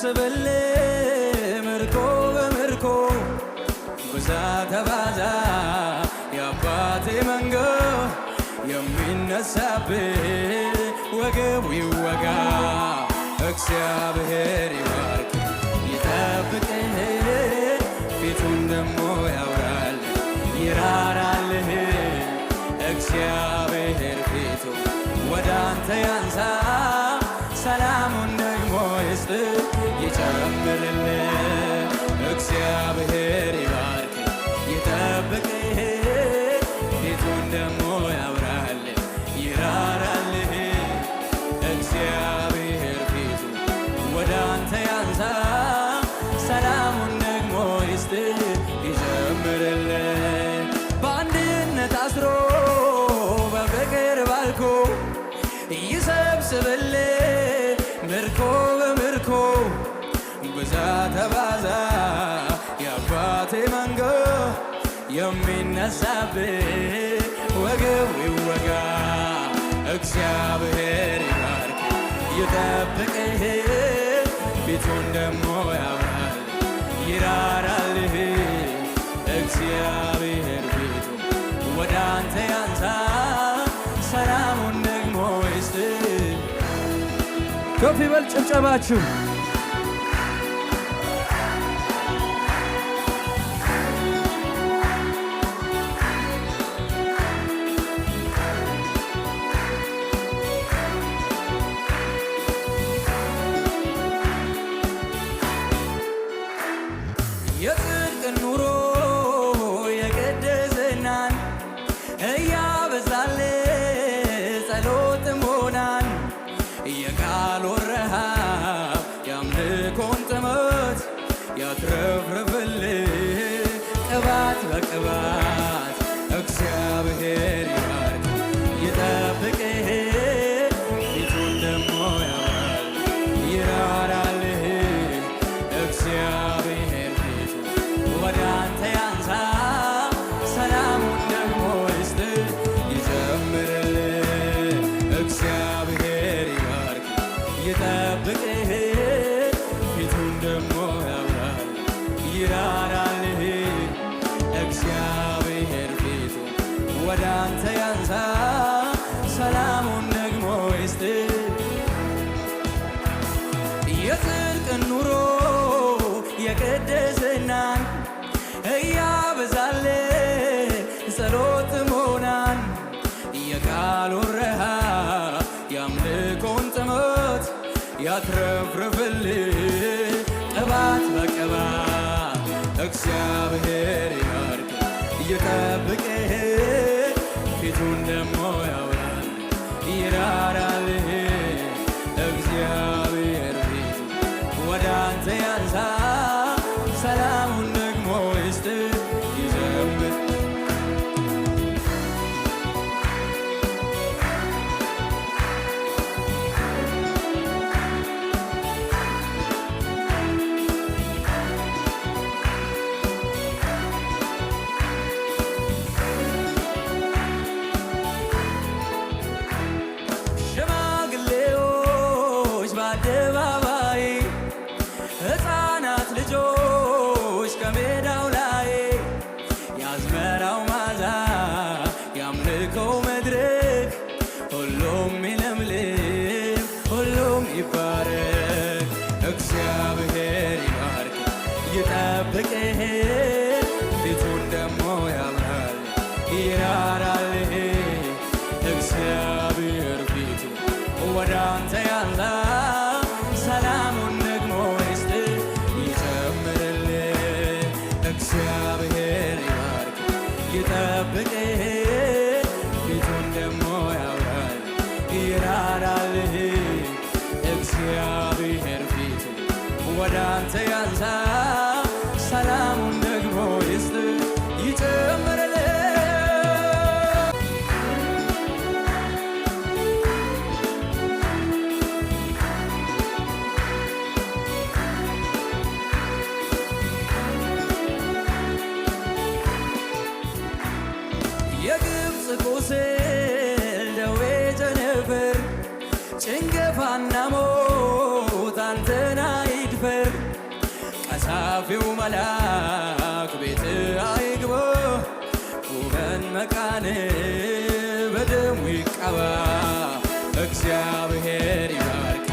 ይሰብስብልህ ምርኮ በምርኮ ብዛ ተባዛ የአባቴ መንጎ የሚነሳብህ ወገቡ ይወጋ እግዚአብሔር ይባርክ ይጠብቅህ ፊቱን ደሞ ያውራል ይራራልህ እግዚአብሔር ፊቱ ወደ አንተ ያንሳ ሰላሙን ደግሞ ይስጥህ ይጨምርልህ እግዚአብሔር ይባርክ ይጠብቅህ ፊቱን ደሞ ያውራል ይራራልህ እግዚአብሔር ፊቱ ወደ አንተ ያንሳ ሰላሙን ደግሞ ይስጥህ ይጨምርልህ በአንድነት አስሮ በፍቅር ባልኮ ይሰብስብልህ ምርኮ በምርኮ ብዛ ተባዛ የአባቴ መንጎ የሚነሳብህ ወገቡ ይወጋ እግዚአብሔር ይባርክ ይጠብቅህ ፊቱን ደሞ ያውራል ይራራልህ እግዚአብሔር ፊቱ ወደ አንተ ያንሳ ሰላሙን ደግሞ ይስጥህ። ከፍ ይበል ጭብጨባችሁ። የጽድቅን ኑሮ የቅድስናን እያበዛልህ ጸሎት ሞናን የቃሉ ረሃብ የአምልኮን ጥመት ያትረፍርፍልህ ቅባት በቅባት እግዚአብሔር ይባርክ ይጠብቅህ ፊቱን ደሞ ያውራል ይራራልህ እግዚአብሔር ፊቱ ወደ አንተ ያንሳ ሰላሙን ደግሞ ይስጥህ ይጨምርልህ እግዚአብሔር ይባርክ ይጠብቅህ ፊቱን ደግሞ ያውራል ይራራልህ እግዚአብሔር ፊቱ ወደ አንተ ያንሳ ሰላሙን ደግሞ ይስጥህ። የጽድቅን ኑሮ የቅድስናን እያበዛልህ ጸሎት ሞናን የቃሉን ረሃብ የአምልኮን ጥመት ያትረፍርፍልህ ቅባት በቅባት እግዚአብሔር ይባርክ ይጠብቅህ ፊቱን ደሞ ያውራል ይራራልህ እግዚአብሔር ፊቱ ወደ አንተ ያንሳ ሰላሙን ደግሞ ይስጥህ ይዘምር። ሽማግሌዎች በአደባባይ ሕፃናት ልጆች ከሜዳው ላይ የአዝመራው ማዛ የአምልኮው መድረክ ሁሉም ይለምልም ሁሉም ይባረክ እግዚአብሔር ይባርክ ይጠብቅህ ፊቱን ደሞ ያብራል ይራራልህ እግዚአብሔር ፊቱ ወደ አንተ ያንሳ ሰላሙን ደግሞ ይስጥህ ይጨምርልህ እግዚአብሔር ይባርክ ይጠብቅህ ፊቱን ደግሞ ያውራል ይራራልህ እግዚአብሔር ፊቱ ወደ አንተ ያንሳ ሰላሙን ደግሞ ይስጥህ ይጨምርልህ። የግብፅ ቁስል ደዌ ቸነፈር ጭንገፋና ሞት አንተን አይድፈር መልአክ ቤት አይግባ ውበን መቃን በደሙ ይቀባ እግዚአብሔር ይባርክ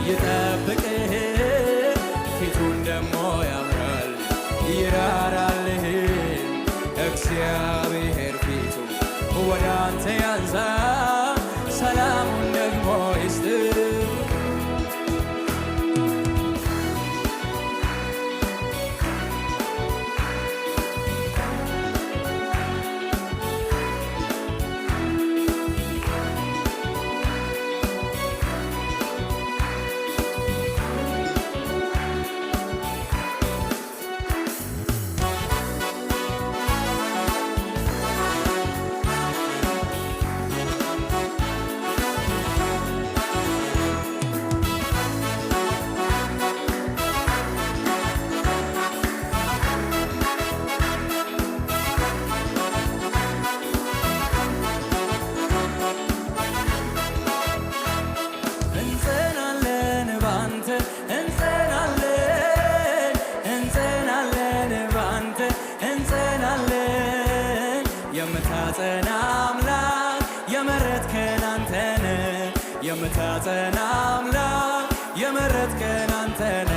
ይጠብቅህ ፊቱን ደሞ ያምራል ይራራልህ እግዚአብሔር ፊቱ ወደ አንተ ያንሳ ሰላሙን ደግሞ ይስጥ የምታጸና አምላክ የመረጥከን አንተነ የምታጸና አምላክ የመረጥከን አንተነ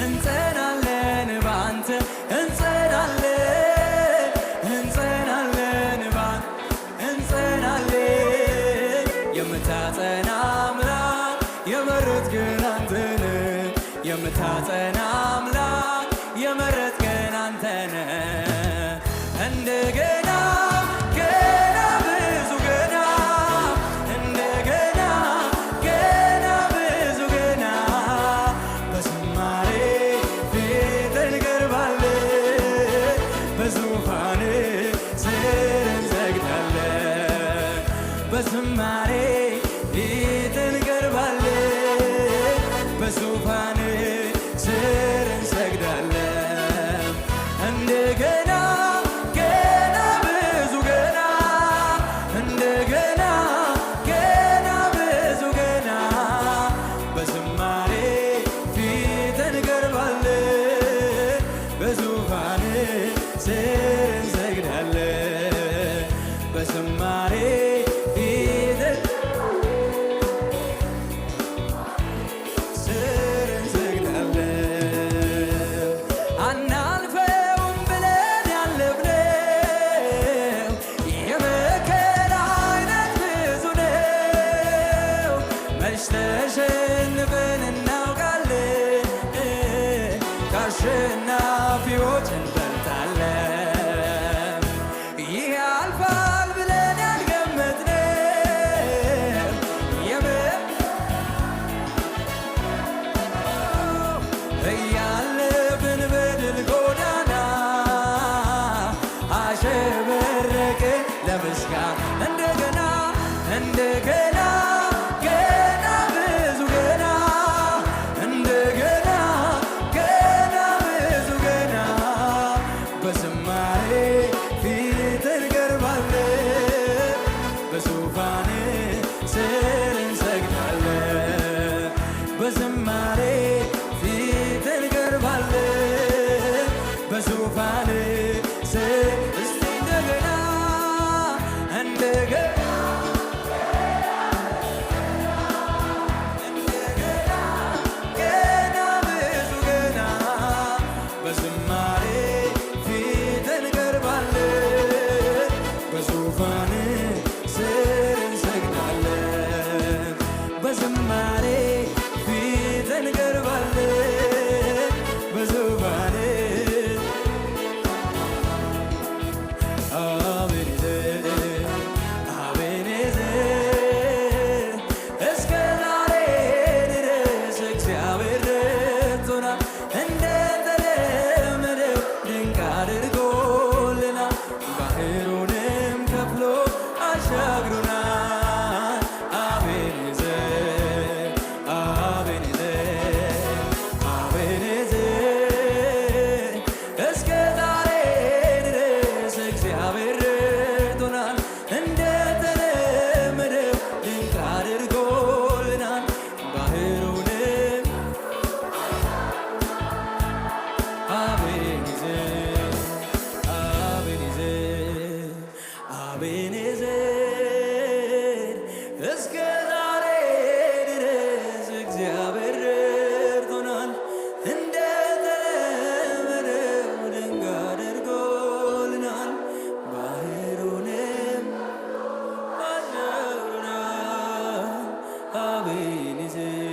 እንጸናለን ባንተ እንጸናለን እንጸናለን ባንተ እንጸናለን የምታጸና አምላክ የመረጥከን አንተነ የምታጸና አምላክ የመረጥከን አንተነ እንደገና ገና ብዙ ገና እንደገና ገና ብዙ ገና በዝማሬ ፊት እንቀርባለን በዙፋን ስር እንሰግዳለን በዝማሬ ፊት እንቀርባለን በዙፋን ስር እንሰግዳለን እንደገና በዝማሬ ፊት ስር እንሰግዳለን አናልፈውም ብለን ያለፍነው የመከራ አይነት ብዙ ነው መች ተሸንፈን እናውቃለን ከአሸናፊዎች እንበልጣለን ይህ ያልፋል ብለን ያልገመትነው እያለፍን በድል ጎዳና አሸበረቅን ለምስጋና እንደገና እንደገና ገና ብዙ ገና እንደገና ገና ብዙ ገና በዝማሬ ፊት እንቀርባለን በዙፋን ስር እንሰግዳለን በዝማሬ ፊት እንቀርባለን በዙፋን ስር እስቲ እንደገና እንደገና ገና ብዙ ገና በዝማሬ ፊት እንቀርባለን በዙፋን ስር እንሰግዳለን በዝማሬ ፊት እንቀርባለን በዙፋን አቤኔዘር እስከ ዛሬ ድረስ እግዚአብሔር ረድቶናል እንደተለመደው ድንቅ አድርጎልናል ባህሩንም ከፍሎ አሻግሮናል አቤኔዘር ይዘህ